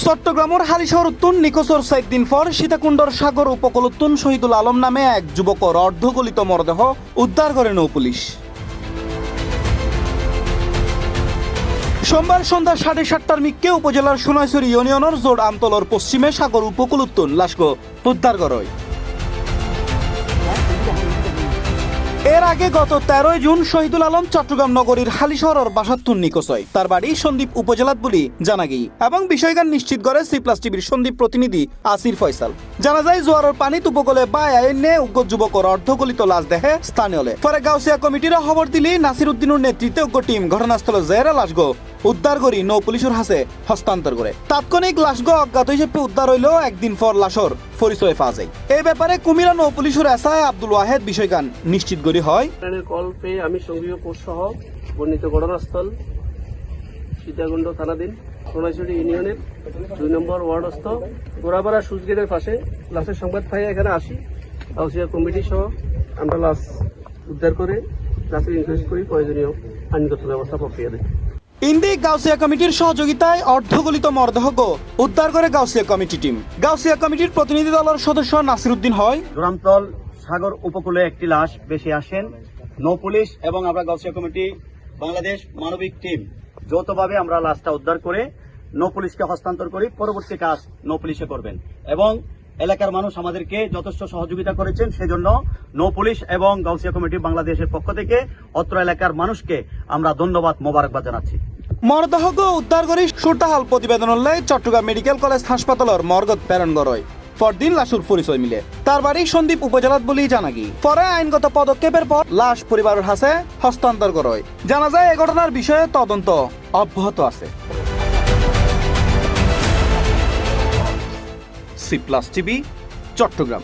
চট্টগ্রামের হালিশহর উত্তুন নিকোচর 4 দিন পর সীতাকুণ্ডর সাগর উপকূল উত্তুন শহীদুল আলম নামে এক যুবকর অর্ধগলিত মরদেহ উদ্ধার করে নৌ পুলিশ। সোমবার সন্ধ্যা 7:30টার মিক্কে উপজেলার সোনাইছড়ি ইউনিয়নের জোড় আমতলর পশ্চিমে সাগর উপকূল উত্তুন লাশগো উদ্ধার করে। এর আগে গত 13 জুন শহীদুল আলম চট্টগ্রাম নগরীর হালিশহরের বাসাতুন নিকোচ হয়। তার বাড়ি সন্দ্বীপ উপজেলাত বলি জানা গিয়ে এবং বিষয়গান নিশ্চিত করে C+ টিভির সন্দ্বীপ প্রতিনিধি আসির ফয়সাল। জানা যায় জোয়ারের পানিত উপকূলে বায় আইনে উগ্র যুবকর অর্ধগলিত লাশ দেখে স্থানীয়লে। পরে গাউসিয়া কমিটির খবর দিলি নাসির উদ্দিনের নেতৃত্বে উগ্র টিম ঘটনাস্থলে জেরা লাশগো উদ্ধার করি নৌ পুলিশের হাতে হস্তান্তর করে। তাৎক্ষণিক লাশগো অজ্ঞাত হিসেবে উদ্ধার হইলেও একদিন পর লাশর পরিচয় পাওয়া যায়। এই ব্যাপারে কুমিরা নৌ পুলিশের এসআই আব্দুল ওয়াহেদ বিষয়গান নিশ্চিত করি হয়। কল পেয়ে আমি সঙ্গীয় পোস্ট সহ বর্ণিত ঘটনাস্থল সীতাকুণ্ড থানাধীন সোনাইছড়ি ইউনিয়নের 2 নম্বর ওয়ার্ডস্থ গোড়াপাড়া সুচ গেটের পাশে লাশের সংবাদ পাই এখানে আসি। গাউসিয়া কমিটি সহ আমরা লাশ উদ্ধার করে লাশের ইনকোয়েস্ট করি প্রয়োজনীয় আইনগত ব্যবস্থা প্রক্রিয়া দেয়। ইন্দি গাউসিয়া কমিটির সহযোগিতায় অর্ধগলিত মরদেহ উদ্ধার করে গাউসিয়া কমিটি টিম। গাউসিয়া কমিটির প্রতিনিধি দলের সদস্য নাসির উদ্দিন হয়। জোড়ামতল সাগর উপকূলে একটি লাশ বেশি আসেন নৌ পুলিশ এবং আমরা গাউসিয়া কমিটি বাংলাদেশ মানবিক টিম যৌথভাবে আমরা লাশটা উদ্ধার করে নৌ পুলিশকে হস্তান্তর করি। পরবর্তী কাজ নৌ পুলিশে করবেন এবং এলাকার মানুষ আমাদেরকে যথেষ্ট সহযোগিতা করেছেন, সেজন্য নৌ পুলিশ এবং গাউসিয়া কমিটি বাংলাদেশের পক্ষ থেকে অত্র এলাকার মানুষকে আমরা ধন্যবাদ মোবারকবাদ জানাচ্ছি। মরদেহ উদ্ধার করে সুরতাহাল প্রতিবেদন চট্টগ্রাম মেডিকেল কলেজ হাসপাতালের মর্গত প্রেরণ করে। পরদিন লাশুর পরিচয় মিলে তার বাড়ি সন্দ্বীপ উপজেলাত বলি জানা গিয়ে। পরে আইনগত পদক্ষেপের পর লাশ পরিবারের হাতে হস্তান্তর করে। জানা যায় এই ঘটনার বিষয়ে তদন্ত অব্যাহত আছে। C+ TV Chittagong.